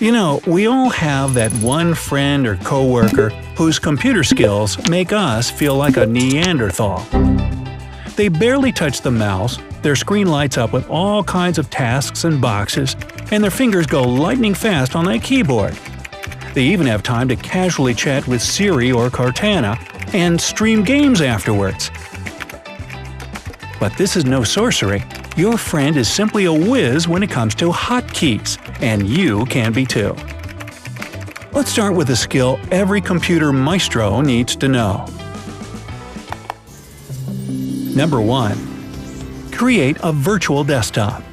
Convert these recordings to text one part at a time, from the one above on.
You know, we all have that one friend or coworker whose computer skills make us feel like a Neanderthal. They barely touch the mouse, their screen lights up with all kinds of tasks and boxes, and their fingers go lightning fast on that keyboard. They even have time to casually chat with Siri or Cortana and stream games afterwards. But this is no sorcery. Your friend is simply a whiz when it comes to hotkeys, and you can be too. Let's start with a skill every computer maestro needs to know. Number 1. Create a virtual desktop.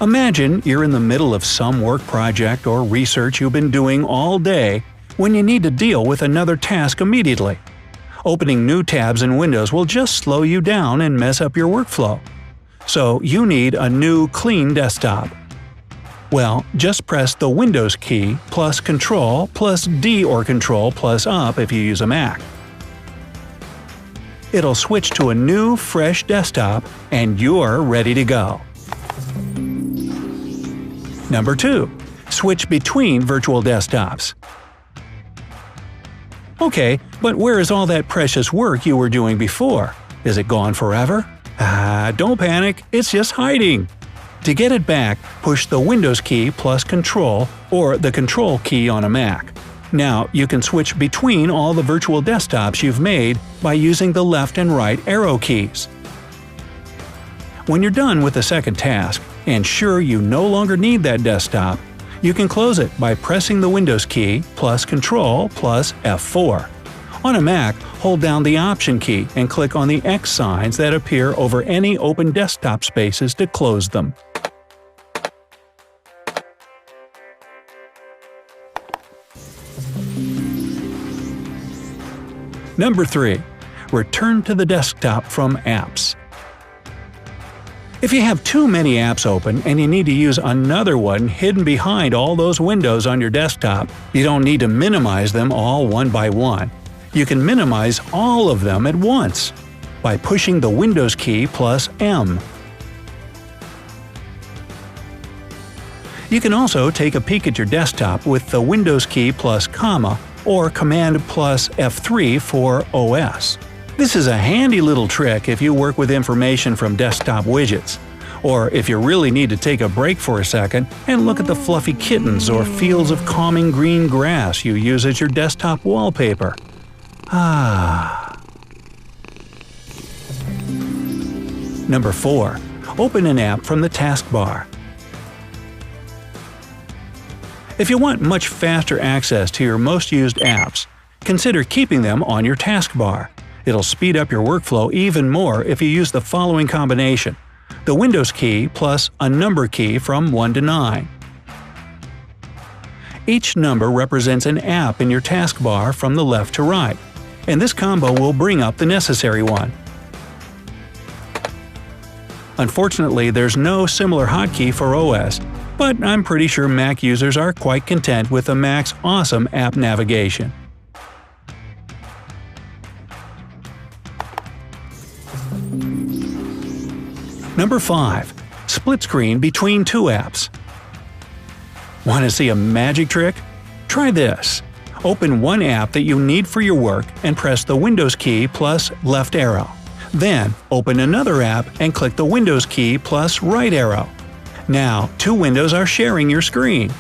Imagine you're in the middle of some work project or research you've been doing all day when you need to deal with another task immediately. Opening new tabs in Windows will just slow you down and mess up your workflow. So you need a new, clean desktop. Well, just press the Windows key plus Control plus D or Control plus Up if you use a Mac. It'll switch to a new, fresh desktop, and you're ready to go. Number 2. Switch between virtual desktops. Okay, but where is all that precious work you were doing before? Is it gone forever? Don't panic, it's just hiding. To get it back, push the Windows key plus Control or the Control key on a Mac. Now you can switch between all the virtual desktops you've made by using the left and right arrow keys. When you're done with the second task, and sure you no longer need that desktop, you can close it by pressing the Windows key plus Control plus F4. On a Mac, hold down the Option key and click on the X signs that appear over any open desktop spaces to close them. Number 3. Return to the desktop from apps. If you have too many apps open and you need to use another one hidden behind all those windows on your desktop, you don't need to minimize them all one by one. You can minimize all of them at once by pushing the Windows key plus M. You can also take a peek at your desktop with the Windows key plus comma or Command plus F3 for OS. This is a handy little trick if you work with information from desktop widgets, or if you really need to take a break for a second and look at the fluffy kittens or fields of calming green grass you use as your desktop wallpaper. Number 4. Open an app from the taskbar. If you want much faster access to your most used apps, consider keeping them on your taskbar. It'll speed up your workflow even more if you use the following combination: the Windows key plus a number key from 1 to 9. Each number represents an app in your taskbar from the left to right, and this combo will bring up the necessary one. Unfortunately, there's no similar hotkey for OS, but I'm pretty sure Mac users are quite content with the Mac's awesome app navigation. Number 5. Split screen between two apps. Want to see a magic trick? Try this. Open one app that you need for your work and press the Windows key plus left arrow. Then, open another app and click the Windows key plus right arrow. Now, two windows are sharing your screen.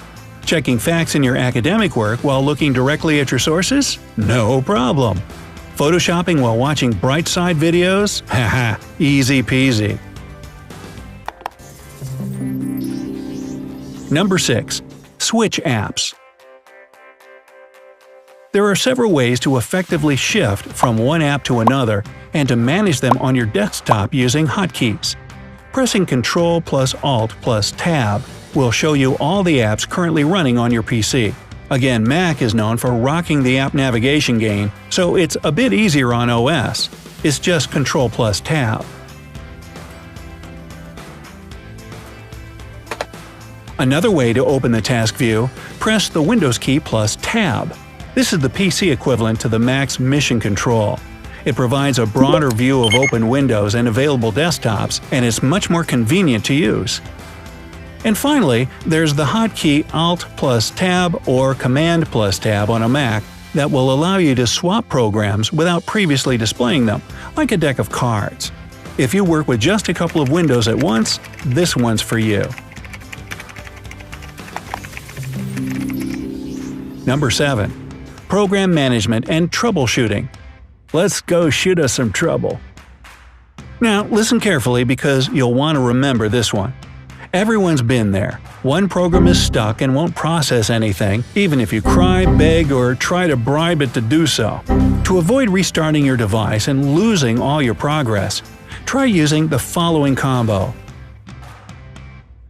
Checking facts in your academic work while looking directly at your sources? No problem. Photoshopping while watching Brightside videos? Haha, easy peasy. Number 6. Switch apps. There are several ways to effectively shift from one app to another and to manage them on your desktop using hotkeys. Pressing Ctrl plus Alt plus Tab will show you all the apps currently running on your PC. Again, Mac is known for rocking the app navigation game, so it's a bit easier on OS. It's just Ctrl plus Tab. Another way to open the task view, press the Windows key plus Tab. This is the PC equivalent to the Mac's Mission Control. It provides a broader view of open windows and available desktops, and it's much more convenient to use. And finally, there's the hotkey Alt plus Tab or Command plus Tab on a Mac that will allow you to swap programs without previously displaying them, like a deck of cards. If you work with just a couple of windows at once, this one's for you. Number 7. Program Management and Troubleshooting. Let's go shoot us some trouble. Now, listen carefully because you'll want to remember this one. Everyone's been there. One program is stuck and won't process anything, even if you cry, beg, or try to bribe it to do so. To avoid restarting your device and losing all your progress, try using the following combo: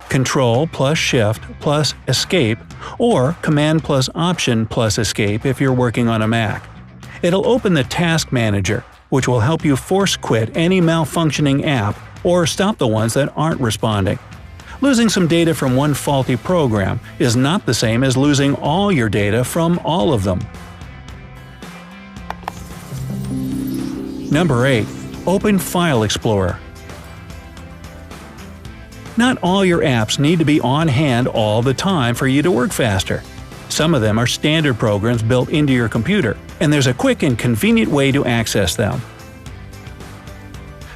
Control plus Shift plus Escape, or Command plus Option plus Escape if you're working on a Mac. It'll open the Task Manager, which will help you force quit any malfunctioning app or stop the ones that aren't responding. Losing some data from one faulty program is not the same as losing all your data from all of them. Number 8. Open File Explorer. Not all your apps need to be on hand all the time for you to work faster. Some of them are standard programs built into your computer, and there's a quick and convenient way to access them.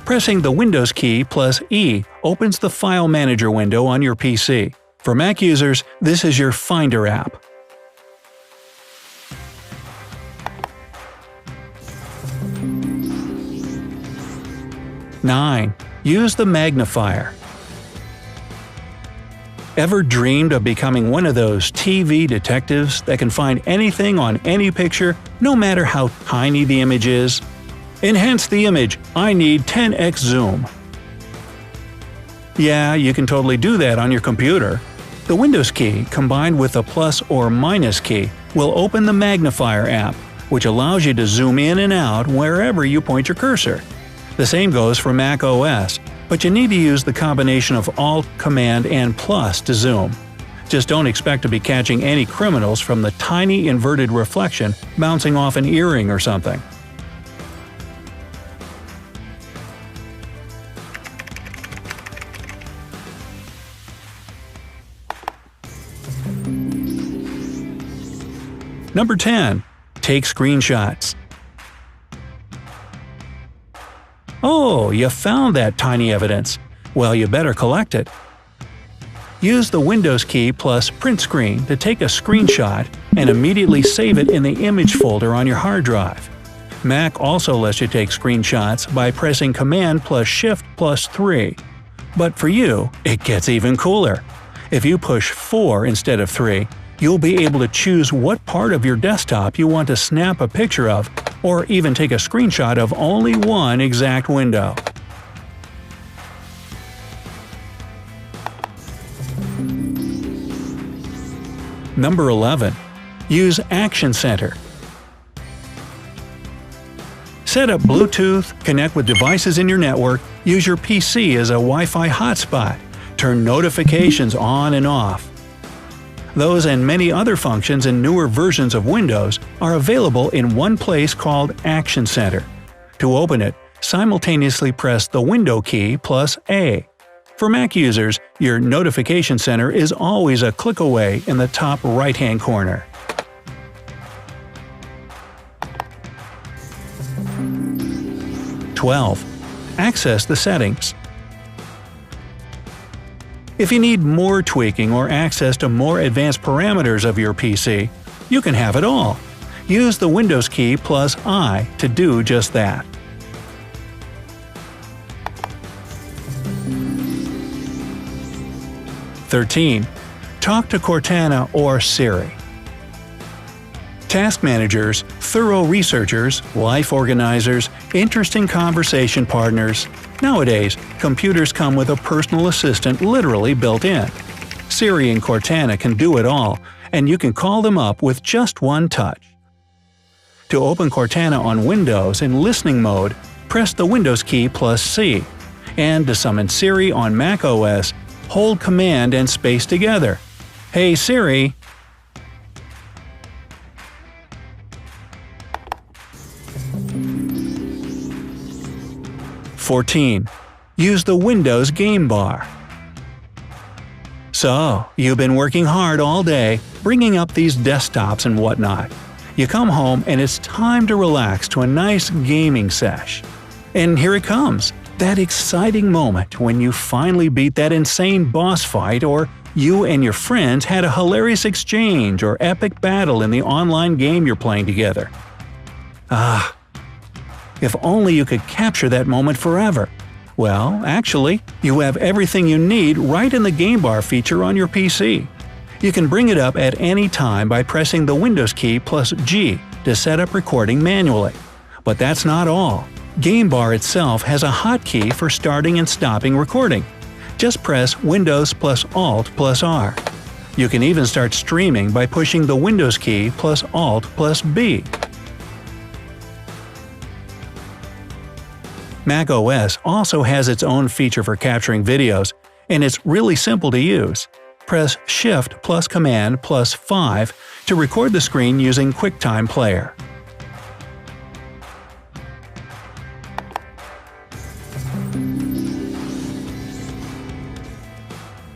Pressing the Windows key plus E opens the File Manager window on your PC. For Mac users, this is your Finder app. 9. Use the magnifier. Ever dreamed of becoming one of those TV detectives that can find anything on any picture, no matter how tiny the image is? Enhance the image, I need 10x zoom. Yeah, you can totally do that on your computer. The Windows key, combined with the plus or minus key, will open the magnifier app, which allows you to zoom in and out wherever you point your cursor. The same goes for Mac OS, but you need to use the combination of Alt, Command, and plus to zoom. Just don't expect to be catching any criminals from the tiny inverted reflection bouncing off an earring or something. Number 10. Take screenshots. Oh, you found that tiny evidence. Well, you better collect it. Use the Windows key plus Print Screen to take a screenshot and immediately save it in the image folder on your hard drive. Mac also lets you take screenshots by pressing Command plus Shift plus 3. But for you, it gets even cooler. If you push 4 instead of 3, you'll be able to choose what part of your desktop you want to snap a picture of, or even take a screenshot of only one exact window. Number 11. Use Action Center. Set up Bluetooth, connect with devices in your network, use your PC as a Wi-Fi hotspot, turn notifications on and off. Those and many other functions in newer versions of Windows are available in one place called Action Center. To open it, simultaneously press the Window key plus A. For Mac users, your Notification Center is always a click away in the top right-hand corner. Access the settings. If you need more tweaking or access to more advanced parameters of your PC, you can have it all. Use the Windows key plus I to do just that. Talk to Cortana or Siri. Task managers, thorough researchers, life organizers, interesting conversation partners. Nowadays, computers come with a personal assistant literally built in. Siri and Cortana can do it all, and you can call them up with just one touch. To open Cortana on Windows in listening mode, press the Windows key plus C. And to summon Siri on Mac OS, hold Command and space together. Hey Siri! Use the Windows game bar. So, you've been working hard all day, bringing up these desktops and whatnot. You come home and it's time to relax to a nice gaming sesh. And here it comes, that exciting moment when you finally beat that insane boss fight, or you and your friends had a hilarious exchange or epic battle in the online game you're playing together. Ah, if only you could capture that moment forever. Well, actually, you have everything you need right in the Game Bar feature on your PC. You can bring it up at any time by pressing the Windows key plus G to set up recording manually. But that's not all. Game Bar itself has a hotkey for starting and stopping recording. Just press Windows plus Alt plus R. You can even start streaming by pushing the Windows key plus Alt plus B. macOS also has its own feature for capturing videos, and it's really simple to use. Press Shift plus Command plus 5 to record the screen using QuickTime Player.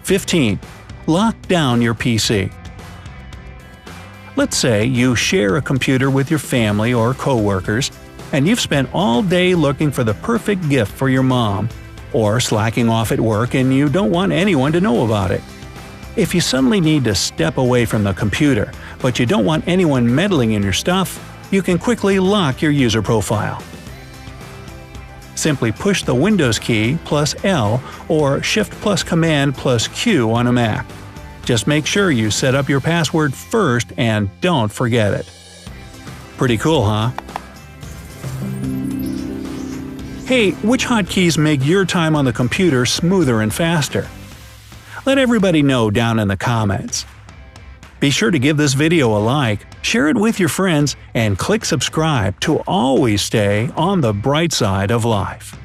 (15) Lock down your PC. Let's say you share a computer with your family or coworkers, and you've spent all day looking for the perfect gift for your mom, or slacking off at work and you don't want anyone to know about it. If you suddenly need to step away from the computer, but you don't want anyone meddling in your stuff, you can quickly lock your user profile. Simply push the Windows key plus L or Shift plus Command plus Q on a Mac. Just make sure you set up your password first and don't forget it. Pretty cool, huh? Hey, which hotkeys make your time on the computer smoother and faster? Let everybody know down in the comments. Be sure to give this video a like, share it with your friends, and click subscribe to always stay on the bright side of life.